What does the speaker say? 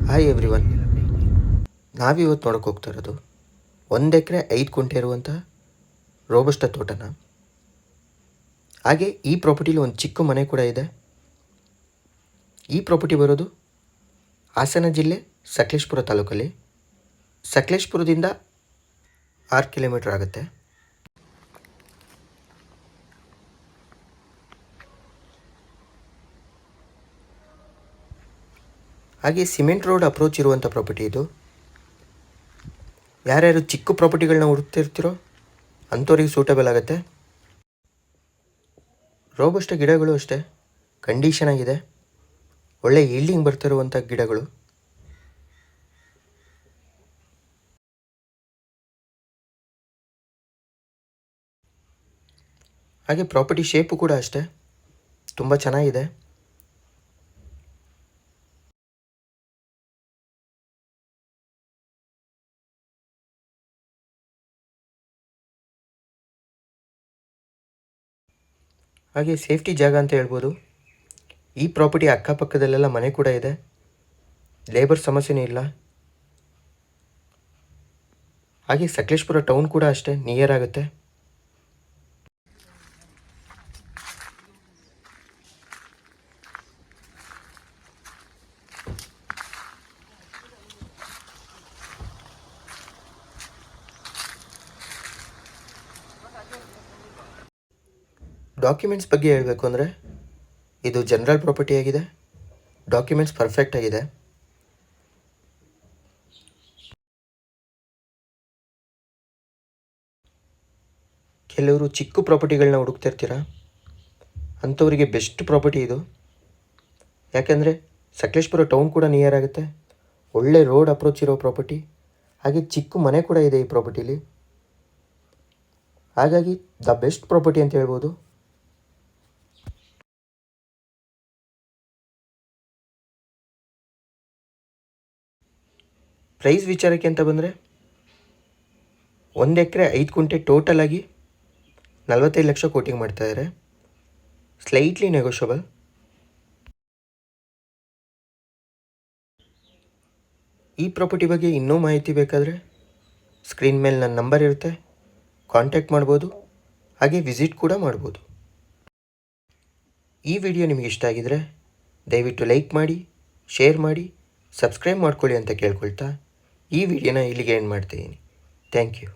Hi everyone, ನಾವಿವತ್ತು ನೋಡೋಕೆ ಹೋಗ್ತಾ ಇರೋದು 1 ಎಕರೆ 5 ಗುಂಟೆ ಇರುವಂಥ ರೋಬಸ್ಟ ತೋಟನ. ಹಾಗೆ ಈ ಪ್ರಾಪರ್ಟಿಲಿ ಒಂದು ಚಿಕ್ಕ ಮನೆ ಕೂಡ ಇದೆ. ಈ ಪ್ರಾಪರ್ಟಿ ಬರೋದು ಹಾಸನ ಜಿಲ್ಲೆ ಸಕಲೇಶಪುರ ತಾಲೂಕಲ್ಲಿ. ಸಕಲೇಶಪುರದಿಂದ 6 ಕಿಲೋಮೀಟರ್ ಆಗುತ್ತೆ. ಹಾಗೆ ಸಿಮೆಂಟ್ ರೋಡ್ ಅಪ್ರೋಚ್ ಇರುವಂಥ ಪ್ರಾಪರ್ಟಿ ಇದು. ಯಾರ್ಯಾರು ಚಿಕ್ಕ ಪ್ರಾಪರ್ಟಿಗಳನ್ನ ಹುಡುಕ್ತಿರ್ತೀರೋ ಅಂಥವ್ರಿಗೆ ಸೂಟಬಲ್ ಆಗುತ್ತೆ. ರೋಬಸ್ಟ ಗಿಡಗಳು ಅಷ್ಟೇ ಕಂಡೀಷನ್ ಆಗಿದೆ, ಒಳ್ಳೆ ಈಲ್ಡಿಂಗ್ ಬರ್ತಿರುವಂಥ ಗಿಡಗಳು. ಹಾಗೆ ಪ್ರಾಪರ್ಟಿ ಶೇಪು ಕೂಡ ಅಷ್ಟೇ ತುಂಬ ಚೆನ್ನಾಗಿದೆ. ಹಾಗೆ ಸೇಫ್ಟಿ ಜಾಗ ಅಂತ ಹೇಳ್ಬೋದು. ಈ ಪ್ರಾಪರ್ಟಿ ಅಕ್ಕಪಕ್ಕದಲ್ಲೆಲ್ಲ ಮನೆ ಕೂಡ ಇದೆ, ಲೇಬರ್ ಸಮಸ್ಯೆನೂ ಇಲ್ಲ. ಹಾಗೆ ಸಕಲೇಶಪುರ ಟೌನ್ ಕೂಡ ಅಷ್ಟೇ ನಿಯರ್ ಆಗುತ್ತೆ. ಡಾಕ್ಯುಮೆಂಟ್ಸ್ ಬಗ್ಗೆ ಹೇಳಬೇಕು ಅಂದರೆ ಇದು ಜನರಲ್ ಪ್ರಾಪರ್ಟಿ ಆಗಿದೆ. ಡಾಕ್ಯುಮೆಂಟ್ಸ್ ಪರ್ಫೆಕ್ಟ್ ಆಗಿದೆ. ಕೆಲವರು ಚಿಕ್ಕ ಪ್ರಾಪರ್ಟಿಗಳನ್ನ ಹುಡುಕ್ತಿರ್ತೀರ, ಅಂಥವರಿಗೆ ಬೆಸ್ಟ್ ಪ್ರಾಪರ್ಟಿ ಇದು. ಯಾಕೆಂದರೆ ಸಕಲೇಶಪುರ ಟೌನ್ ಕೂಡ ನಿಯರ್ ಆಗುತ್ತೆ, ಒಳ್ಳೆ ರೋಡ್ ಅಪ್ರೋಚ್ ಇರೋ ಪ್ರಾಪರ್ಟಿ, ಹಾಗೆ ಚಿಕ್ಕ ಮನೆ ಕೂಡ ಇದೆ ಈ ಪ್ರಾಪರ್ಟಿಲಿ. ಹಾಗಾಗಿ ದ ಬೆಸ್ಟ್ ಪ್ರಾಪರ್ಟಿ ಅಂತ ಹೇಳ್ಬೋದು. ಪ್ರೈಸ್ ವಿಚಾರಕ್ಕೆ ಅಂತ ಬಂದರೆ 1 ಎಕರೆ 5 ಗುಂಟೆ ಟೋಟಲ್ ಆಗಿ 45 ಲಕ್ಷ ಕೋಟಿಂಗ್ ಮಾಡ್ತಾಯಿದ್ದಾರೆ. Slightly negotiable. ಈ ಪ್ರಾಪರ್ಟಿ ಬಗ್ಗೆ ಇನ್ನೂ ಮಾಹಿತಿ ಬೇಕಾದರೆ ಸ್ಕ್ರೀನ್ ಮೇಲೆ ನನ್ನ ನಂಬರ್ ಇರುತ್ತೆ, ಕಾಂಟ್ಯಾಕ್ಟ್ ಮಾಡ್ಬೋದು. ಹಾಗೆ ವಿಸಿಟ್ ಕೂಡ ಮಾಡ್ಬೋದು. ಈ ವಿಡಿಯೋ ನಿಮಗೆ ಇಷ್ಟ ಆಗಿದರೆ ದಯವಿಟ್ಟು ಲೈಕ್ ಮಾಡಿ, ಶೇರ್ ಮಾಡಿ, ಸಬ್ಸ್ಕ್ರೈಬ್ ಮಾಡ್ಕೊಳ್ಳಿ ಅಂತ ಕೇಳ್ಕೊಳ್ತಾ ಈ ವಿಡಿಯೋನ ಇಲ್ಲಿಗೆ ಎಂಡ್ ಮಾಡ್ತಾಯಿದ್ದೀನಿ. Thank you.